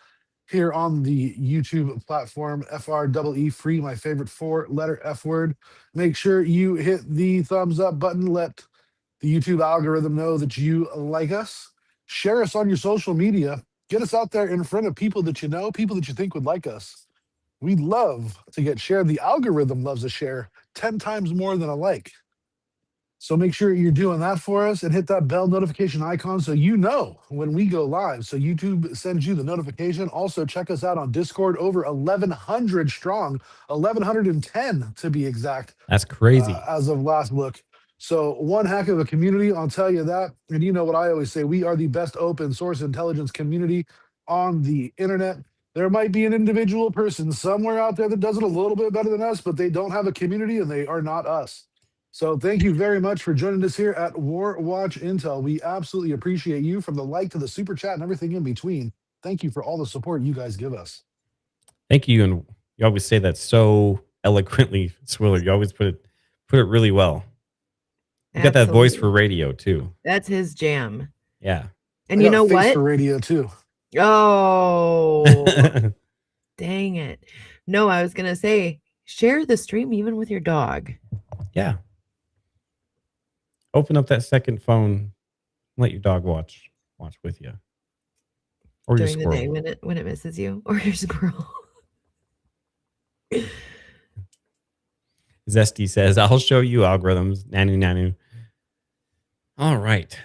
here on the YouTube platform. FREE, free, my favorite 4-letter F word. Make sure you hit the thumbs up button. Let the YouTube algorithm know that you like us. Share us on your social media. Get us out there in front of people that you know, people that you think would like us. We'd love to get shared. The algorithm loves a share 10 times more than a like. So make sure you're doing that for us and hit that bell notification icon so you know when we go live. So YouTube sends you the notification. Also, check us out on Discord, over 1,100 strong, 1,110 to be exact. That's crazy. As of last look. So one heck of a community, I'll tell you that. And you know what I always say, we are the best open source intelligence community on the internet. There might be an individual person somewhere out there that does it a little bit better than us, but they don't have a community and they are not us. So thank you very much for joining us here at War Watch Intel. We absolutely appreciate you, from the like to the super chat and everything in between. Thank you for all the support you guys give us. Thank you. And you always say that so eloquently, Swiller. You always put it really well. You got that voice for radio too. That's his jam. Yeah. And you know what? For radio too. Oh, dang it. No, I was going to say, share the stream even with your dog. Yeah. Open up that second phone. Let your dog watch with you. Or during your squirrel. the day when it misses you, or your squirrel. Zesty says, I'll show you algorithms. Nanu. All right.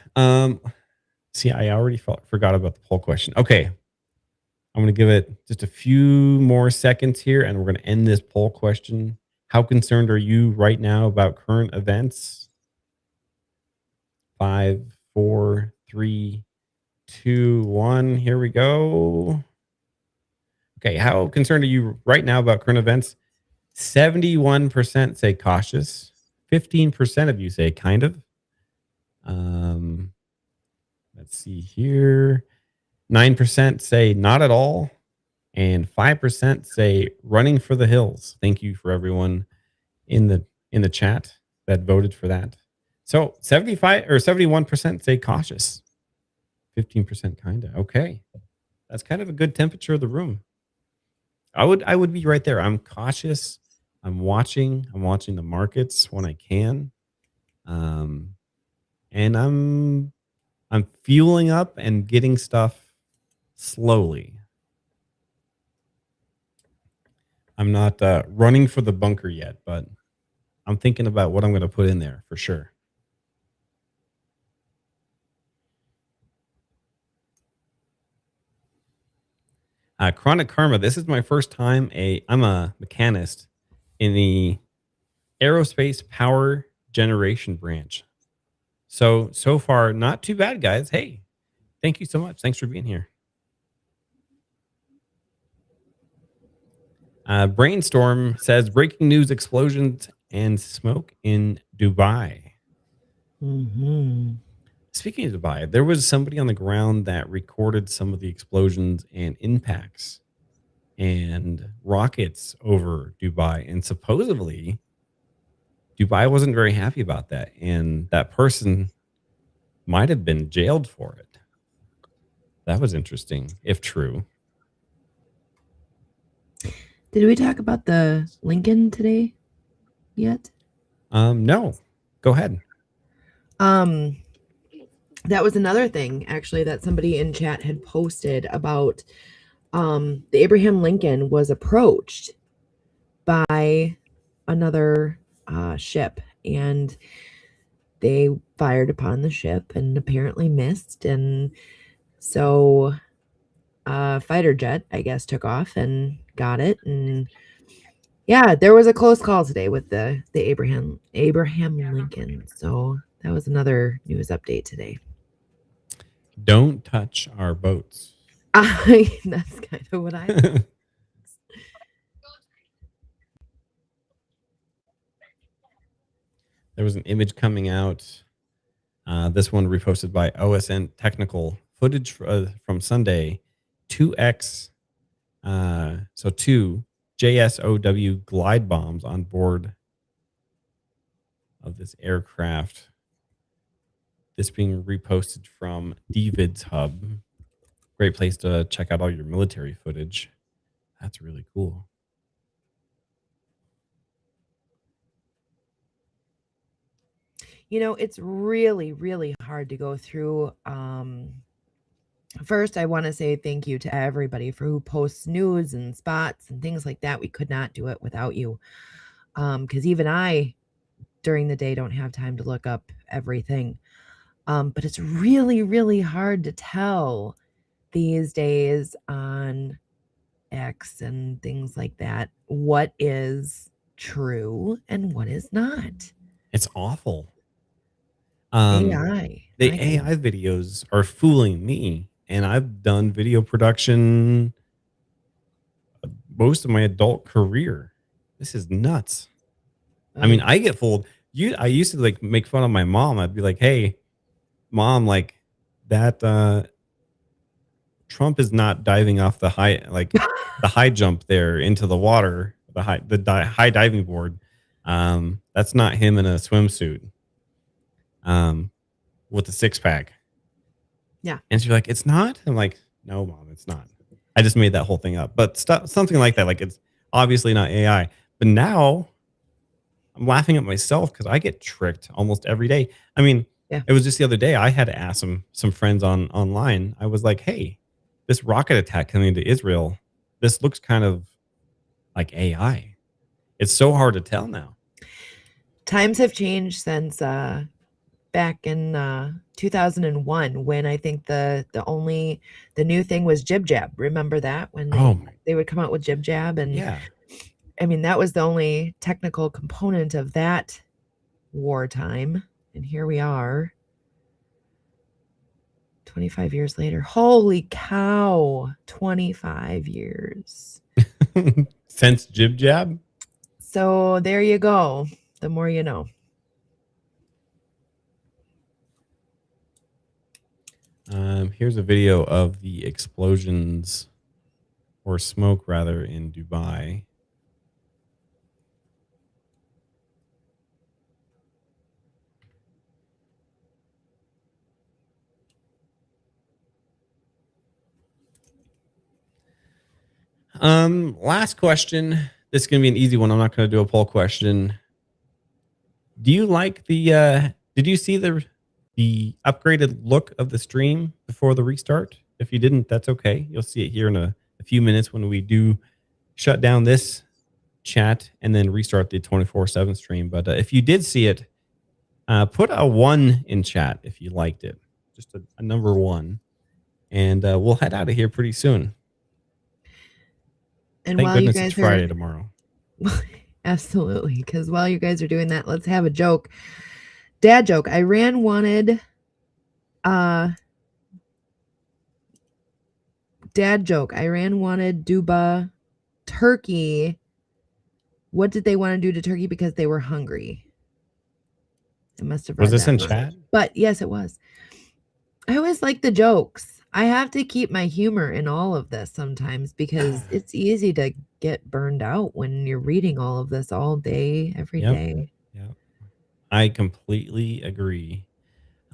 See, I already forgot about the poll question. Okay. I'm going to give it just a few more seconds here, and we're going to end this poll question. How concerned are you right now about current events? 5, 4, 3, 2, 1. Here we go. Okay. How concerned are you right now about current events? 71% say cautious. 15% of you say kind of. Let's see here. 9% say not at all. And 5% say running for the hills. Thank you for everyone in the chat that voted for that. So 75 or 71% say cautious. 15% kind of. Okay. That's kind of a good temperature of the room. I would be right there. I'm cautious. I'm watching the markets when I can. And I'm fueling up and getting stuff slowly. I'm not running for the bunker yet, but I'm thinking about what I'm going to put in there for sure. Chronic Karma. This is my first time. I'm a mechanist in the aerospace power generation branch. So far, not too bad, guys. Hey, thank you so much. Thanks for being here. Brainstorm says breaking news: explosions and smoke in Dubai. Mm-hmm. Speaking of Dubai, there was somebody on the ground that recorded some of the explosions and impacts and rockets over Dubai. And supposedly, Dubai wasn't very happy about that. And that person might have been jailed for it. That was interesting, if true. Did we talk about the Lincoln today yet? No, go ahead. That was another thing actually that somebody in chat had posted about. The Abraham Lincoln was approached by another ship, and they fired upon the ship and apparently missed, and so a fighter jet, I guess, took off and got it. And yeah, there was a close call today with the Abraham Lincoln. So that was another news update today. Don't touch our boats. That's kind of what I thought. There was an image coming out. This one reposted by OSINT technical footage from Sunday. 2X, so 2 JSOW glide bombs on board of this aircraft. This being reposted from DVID's Hub. Great place to check out all your military footage. That's really cool. You know, it's really, really hard to go through. First, I want to say thank you to everybody for who posts news and spots and things like that. We could not do it without you. Because even I, during the day, don't have time to look up everything. But it's really, really hard to tell these days on X and things like that what is true and what is not. It's awful. AI. The AI videos are fooling me, and I've done video production most of my adult career. This is nuts. I mean, I get fooled. I used to like make fun of my mom. I'd be like, "Hey, mom, like that Trump is not diving off the high jump there into the water, the high diving board. That's not him in a swimsuit, with a six pack." Yeah. And she's like, "It's not." I'm like, "No, mom, it's not. I just made that whole thing up." But something like that, like it's obviously not AI. But now I'm laughing at myself because I get tricked almost every day. I mean, It was just the other day I had to ask some friends online. I was like, "Hey, this rocket attack coming into Israel, this looks kind of like AI." It's so hard to tell now. Times have changed since back in 2001, when I think the new thing was Jib Jab. Remember that, when they would come out with Jib Jab? And yeah, I mean, that was the only technical component of that wartime. And here we are 25 years later. Holy cow, 25 years. Since Jib Jab? So there you go. The more you know. Here's a video of the explosions, or smoke rather, in Dubai. Last question. this is going to be an easy one. I'm not going to do a poll question. Do you like the did you see the upgraded look of the stream before the restart? If you didn't, that's okay. You'll see it here in a few minutes when we do shut down this chat and then restart the 24/7 stream. But if you did see it, put a 1 in chat if you liked it. Just a number 1. And we'll head out of here pretty soon. And Thank while you goodness guys it's Friday tomorrow. Absolutely, because while you guys are doing that, let's have a joke. Dad joke. Iran wanted dad joke. Iran wanted Duba Turkey. What did they want to do to Turkey? Because they were hungry. I must have read Was this that in wrong. chat? But yes, it was. I always like the jokes. I have to keep my humor in all of this sometimes because it's easy to get burned out when you're reading all of this all day, every day. Yep. I completely agree.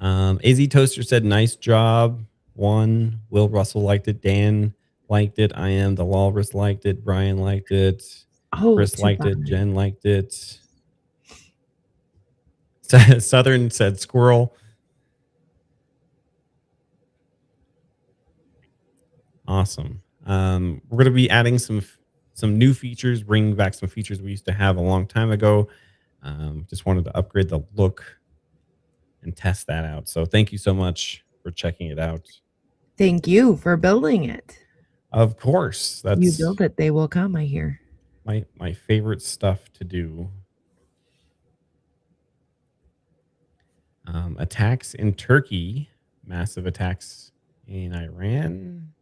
AZ Toaster said, nice job. 1. Will Russell liked it. Dan liked it. I am the Walrus liked it. Brian liked it. Oh, Chris too liked bad. it. Jen liked it. Southern said squirrel. Awesome. We're going to be adding some new features, bringing back some features we used to have a long time ago. Just wanted to upgrade the look and test that out. So thank you so much for checking it out. Thank you for building it. Of course. That's You built it, they will come, I hear. my favorite stuff to do. Attacks in Turkey, massive attacks in Iran.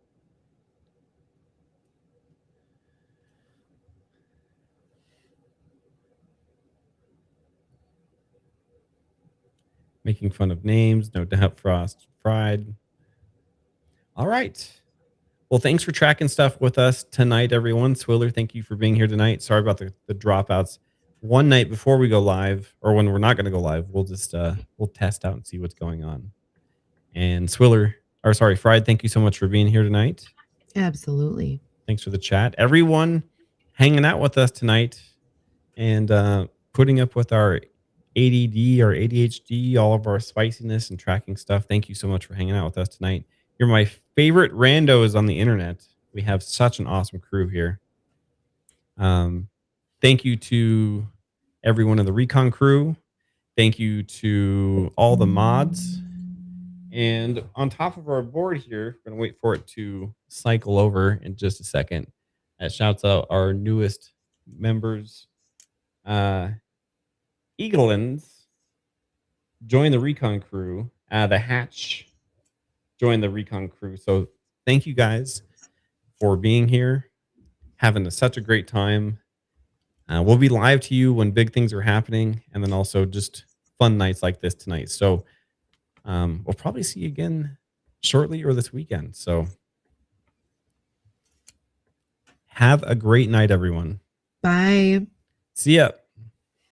Making fun of names, no doubt. Frost fried. All right. Well, thanks for tracking stuff with us tonight, everyone. Swiller, thank you for being here tonight. Sorry about the dropouts. One night before we go live, or when we're not going to go live, we'll just we'll test out and see what's going on. And Fried, thank you so much for being here tonight. Absolutely. Thanks for the chat. Everyone hanging out with us tonight and putting up with our ADD or ADHD, all of our spiciness and tracking stuff. Thank you so much for hanging out with us tonight. You're my favorite randos on the internet. We have such an awesome crew here. Thank you to everyone in the Recon crew. Thank you to all the mods. And on top of our board here, we're going to wait for it to cycle over in just a second. That shouts out our newest members. Eagleins join the Recon crew. The Hatch join the Recon crew. So thank you guys for being here, having such a great time. We'll be live to you when big things are happening, and then also just fun nights like this tonight. So we'll probably see you again shortly or this weekend. So have a great night, everyone. Bye. See ya.